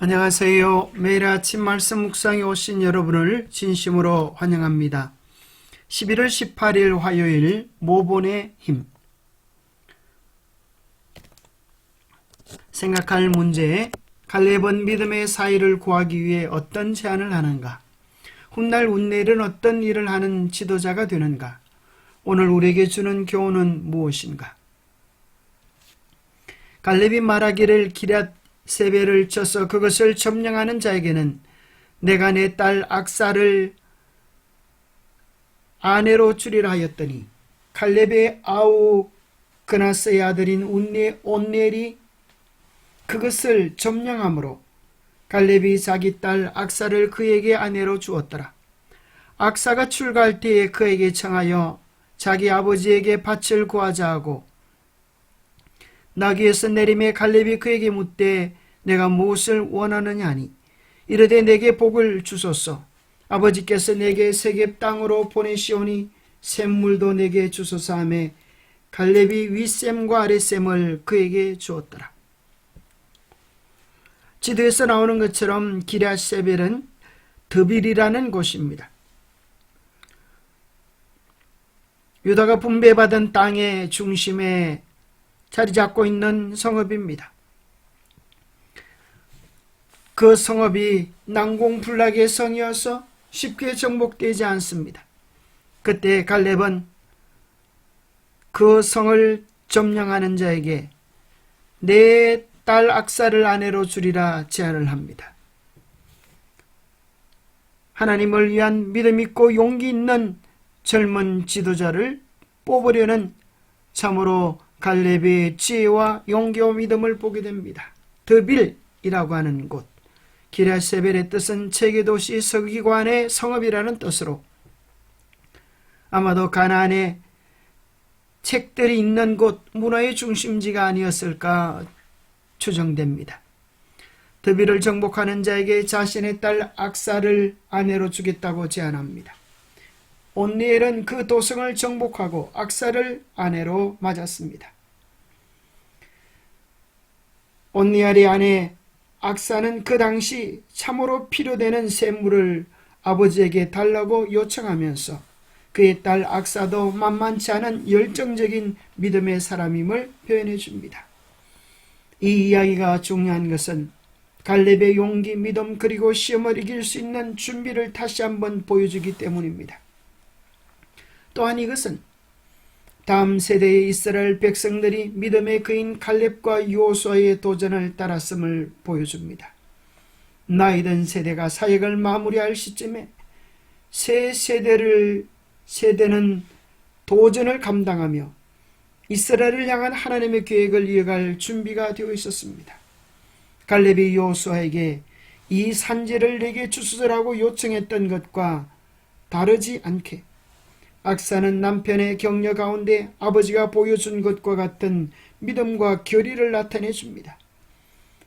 안녕하세요. 매일 아침 말씀 묵상에 오신 여러분을 진심으로 환영합니다. 11월 18일 화요일 모본의 힘. 생각할 문제. 갈렙은 믿음의 사이를 구하기 위해 어떤 제안을 하는가? 훗날 운내일은 어떤 일을 하는 지도자가 되는가? 오늘 우리에게 주는 교훈은 무엇인가? 갈렙이 말하기를 기럇 세벨을 쳐서 그것을 점령하는 자에게는 내가 내 딸 악사를 아내로 주리라 하였더니 갈렙의 아우 그나스의 아들인 온넬이 그것을 점령함으로 갈렙이 자기 딸 악사를 그에게 아내로 주었더라. 악사가 출가할 때에 그에게 청하여 자기 아버지에게 밭을 구하자 하고 나귀에서 내림에 갈렙이 그에게 묻되 내가 무엇을 원하느냐 하니 이르되 내게 복을 주소서. 아버지께서 내게 세갰 땅으로 보내시오니 샘물도 내게 주소서 하매 갈렙이 윗샘과 아랫샘을 그에게 주었더라. 지도에서 나오는 것처럼 기럇세벨은 드빌이라는 곳입니다. 유다가 분배받은 땅의 중심에 자리 잡고 있는 성읍입니다. 그 성읍이 난공불락의 성이어서 쉽게 정복되지 않습니다. 그때 갈렙은 그 성을 점령하는 자에게 내 딸 악사를 아내로 주리라 제안을 합니다. 하나님을 위한 믿음 있고 용기 있는 젊은 지도자를 뽑으려는 참으로 갈렙의 지혜와 용기와 믿음을 보게 됩니다. 드빌이라고 하는 곳, 기럇세벨의 뜻은 체계도시 서기관의 성읍이라는 뜻으로 아마도 가나안에 책들이 있는 곳, 문화의 중심지가 아니었을까 추정됩니다. 드빌을 정복하는 자에게 자신의 딸 악사를 아내로 주겠다고 제안합니다. 온니엘은 그 도성을 정복하고 악사를 아내로 맞았습니다. 온니엘의 아내 악사는 그 당시 참으로 필요되는 샘물을 아버지에게 달라고 요청하면서 그의 딸 악사도 만만치 않은 열정적인 믿음의 사람임을 표현해 줍니다. 이 이야기가 중요한 것은 갈렙의 용기, 믿음 그리고 시험을 이길 수 있는 준비를 다시 한번 보여주기 때문입니다. 또한 이것은 다음 세대의 이스라엘 백성들이 믿음의 그인 갈렙과 요수아의 도전을 따랐음을 보여줍니다. 나이든 세대가 사역을 마무리할 시점에 새 세대는 도전을 감당하며 이스라엘을 향한 하나님의 계획을 이어갈 준비가 되어 있었습니다. 갈렙이 요수아에게 이 산지를 내게 주소서라고 요청했던 것과 다르지 않게 악사는 남편의 격려 가운데 아버지가 보여준 것과 같은 믿음과 결의를 나타내 줍니다.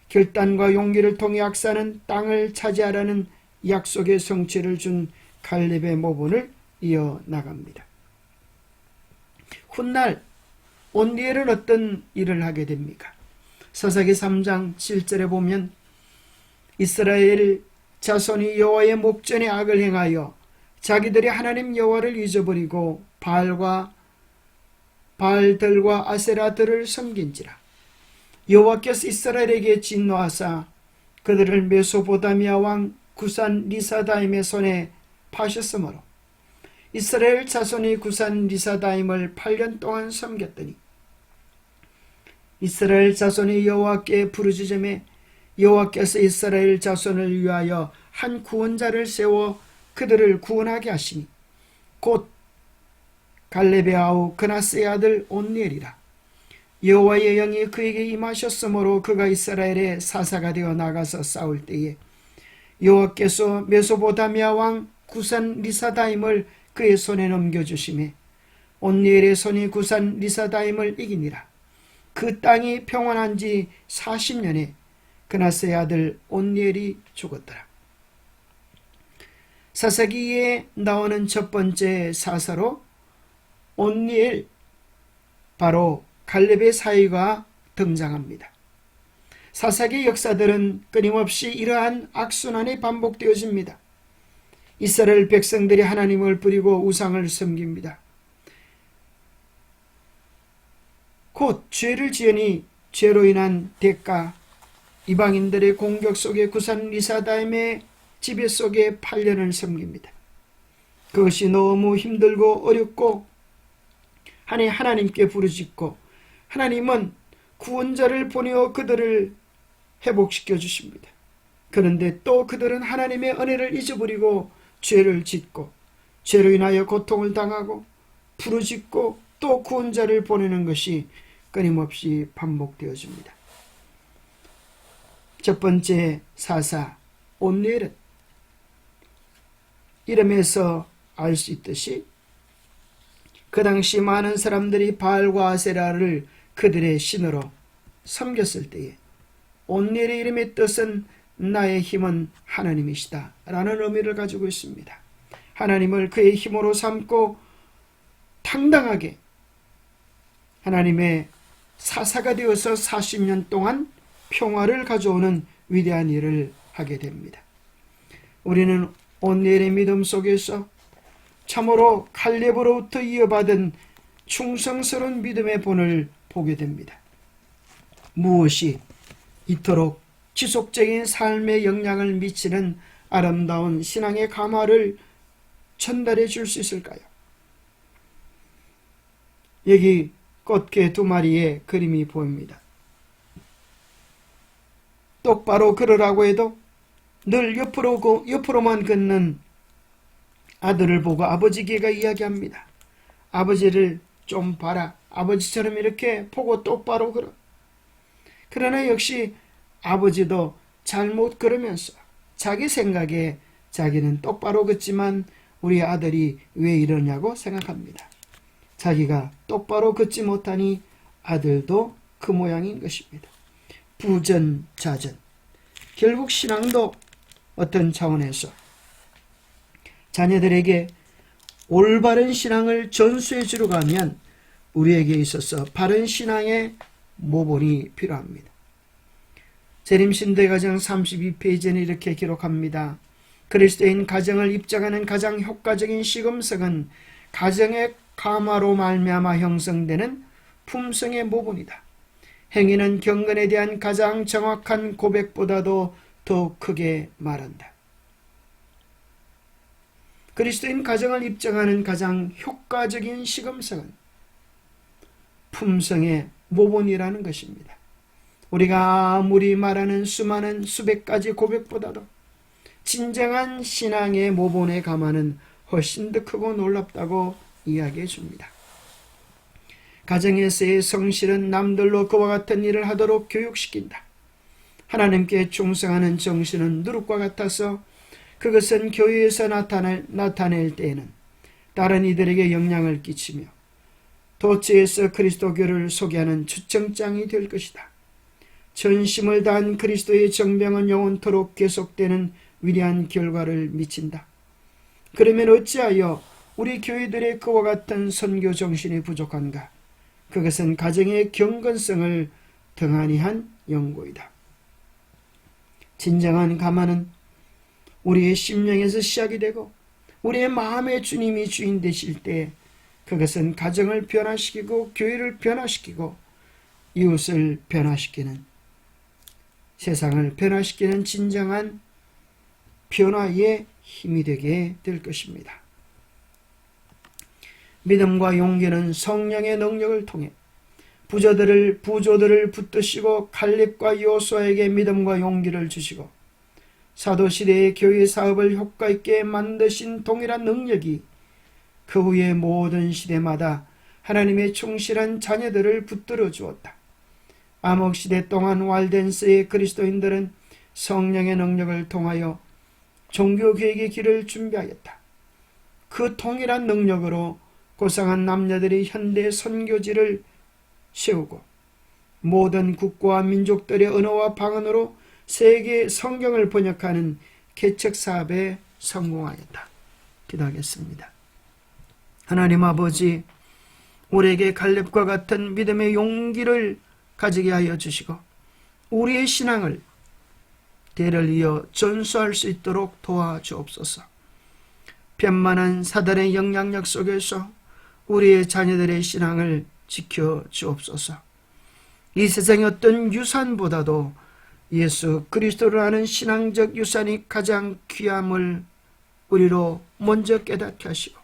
결단과 용기를 통해 악사는 땅을 차지하라는 약속의 성취를 준 갈렙의 모본을 이어나갑니다. 훗날 온니엘은 어떤 일을 하게 됩니까? 사사기 3장 7절에 보면 이스라엘 자손이 여호와의 목전에 악을 행하여 자기들이 하나님 여호와를 잊어버리고 바알들과 아세라들을 섬긴지라. 여호와께서 이스라엘에게 진노하사 그들을 메소포타미아 왕 구산 리사다임의 손에 파셨으므로 이스라엘 자손이 구산 리사다임을 8년 동안 섬겼더니 이스라엘 자손이 여호와께 부르짖음에 여호와께서 이스라엘 자손을 위하여 한 구원자를 세워 그들을 구원하게 하시니 곧 갈렙의 아우 그나스의 아들 온니엘이라. 여호와의 영이 그에게 임하셨으므로 그가 이스라엘의 사사가 되어 나가서 싸울 때에 여호와께서 메소포타미아 왕 구산 리사다임을 그의 손에 넘겨주시매 온니엘의 손이 구산 리사다임을 이기니라. 그 땅이 평안한 지 40년에 그나스의 아들 온니엘이 죽었더라. 사사기에 나오는 첫 번째 사사로 온니엘, 바로 갈렙의 사위가 등장합니다. 사사기 역사들은 끊임없이 이러한 악순환이 반복되어집니다. 이스라엘 백성들이 하나님을 버리고 우상을 섬깁니다. 곧 죄를 지으니 죄로 인한 대가, 이방인들의 공격 속에 구산 리사다임의 지배 속에 8년을 섬깁니다. 그것이 너무 힘들고 어렵고 하니 하나님께 부르짖고 하나님은 구원자를 보내어 그들을 회복시켜 주십니다. 그런데 또 그들은 하나님의 은혜를 잊어버리고 죄를 짓고 죄로 인하여 고통을 당하고 부르짖고 또 구원자를 보내는 것이 끊임없이 반복되어집니다. 첫 번째 사사 온니엘은 이름에서 알 수 있듯이 그 당시 많은 사람들이 바알과 아세라를 그들의 신으로 섬겼을 때에 온니엘의 이름의 뜻은 나의 힘은 하나님이시다 라는 의미를 가지고 있습니다. 하나님을 그의 힘으로 삼고 당당하게 하나님의 사사가 되어서 40년 동안 평화를 가져오는 위대한 일을 하게 됩니다. 우리는 온니엘의 믿음 속에서 참으로 갈렙으로부터 이어받은 충성스러운 믿음의 본을 보게 됩니다. 무엇이 이토록 지속적인 삶에 영향을 미치는 아름다운 신앙의 감화를 전달해 줄 수 있을까요? 여기 꽃게 2마리의 그림이 보입니다. 똑바로 걸으라고 해도 늘 옆으로만 걷는 아들을 보고 아버지 개가 이야기합니다. 아버지를 좀 봐라. 아버지처럼 이렇게 보고 똑바로 걸어. 그러나 역시 아버지도 잘못 걸으면서 자기 생각에 자기는 똑바로 걷지만 우리 아들이 왜 이러냐고 생각합니다. 자기가 똑바로 걷지 못하니 아들도 그 모양인 것입니다. 부전자전. 결국 신앙도 어떤 차원에서 자녀들에게 올바른 신앙을 전수해 주려고 하면 우리에게 있어서 바른 신앙의 모본이 필요합니다. 재림신대가정 32페이지에는 이렇게 기록합니다. 그리스도인 가정을 입장하는 가장 효과적인 시금석은 가정의 감화로 말미암아 형성되는 품성의 모본이다. 행위는 경건에 대한 가장 정확한 고백보다도 더 크게 말한다. 그리스도인 가정을 입증하는 가장 효과적인 시금석은 품성의 모본이라는 것입니다. 우리가 아무리 말하는 수많은 수백 가지 고백보다도 진정한 신앙의 모본의 감화는 훨씬 더 크고 놀랍다고 이야기해 줍니다. 가정에서의 성실은 남들로 그와 같은 일을 하도록 교육시킨다. 하나님께 충성하는 정신은 누룩과 같아서 그것은 교회에서 나타낼 때에는 다른 이들에게 영향을 끼치며 도처에서 그리스도교를 소개하는 초청장이 될 것이다. 전심을 다한 그리스도의 정병은 영원토록 계속되는 위대한 결과를 미친다. 그러면 어찌하여 우리 교회들의 그와 같은 선교 정신이 부족한가? 그것은 가정의 경건성을 등한히 한 연고이다. 진정한 감화는 우리의 심령에서 시작이 되고 우리의 마음의 주님이 주인 되실 때 그것은 가정을 변화시키고 교회를 변화시키고 이웃을 변화시키는 세상을 변화시키는 진정한 변화의 힘이 되게 될 것입니다. 믿음과 용기는 성령의 능력을 통해 부조들을 붙드시고 갈렙과 여호수아에게 믿음과 용기를 주시고 사도시대의 교회 사업을 효과있게 만드신 동일한 능력이 그 후의 모든 시대마다 하나님의 충실한 자녀들을 붙들어 주었다. 암흑시대 동안 walden스의 그리스도인들은 성령의 능력을 통하여 종교개혁의 길을 준비하였다. 그 동일한 능력으로 고상한 남녀들이 현대 선교지를 세우고 모든 국가와 민족들의 언어와 방언으로 세계 성경을 번역하는 개척 사업에 성공하였다. 기도하겠습니다. 하나님 아버지, 우리에게 갈렙과 같은 믿음의 용기를 가지게 하여 주시고 우리의 신앙을 대를 이어 전수할 수 있도록 도와주옵소서. 편만한 사단의 영향력 속에서 우리의 자녀들의 신앙을 지켜주옵소서. 이 세상의 어떤 유산보다도 예수 그리스도를 아는 신앙적 유산이 가장 귀함을 우리로 먼저 깨닫게 하시고,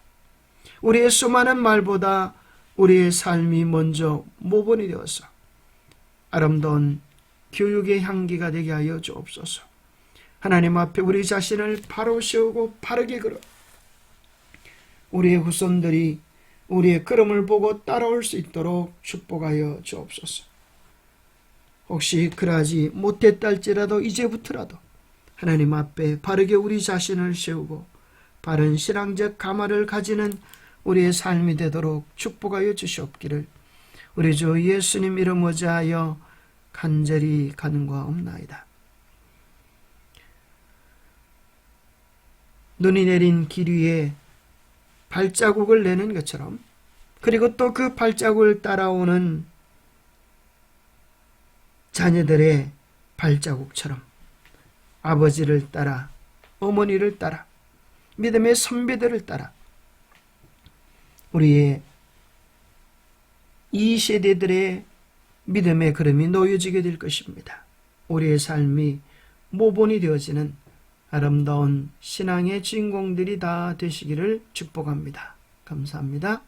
우리의 수많은 말보다 우리의 삶이 먼저 모본이 되어서 아름다운 교육의 향기가 되게 하여 주옵소서. 하나님 앞에 우리 자신을 바로 세우고 바르게 걸어 우리의 후손들이 우리의 걸음을 보고 따라올 수 있도록 축복하여 주옵소서. 혹시 그러하지 못했다 할지라도 이제부터라도 하나님 앞에 바르게 우리 자신을 세우고 바른 신앙적 가마를 가지는 우리의 삶이 되도록 축복하여 주시옵기를 우리 주 예수님 이름 의지하여 간절히 간구하옵나이다. 눈이 내린 길 위에 발자국을 내는 것처럼, 그리고 또 그 발자국을 따라오는 자녀들의 발자국처럼 아버지를 따라, 어머니를 따라, 믿음의 선배들을 따라 우리의 이 세대들의 믿음의 걸음이 놓여지게 될 것입니다. 우리의 삶이 모본이 되어지는 아름다운 신앙의 주인공들이 다 되시기를 축복합니다. 감사합니다.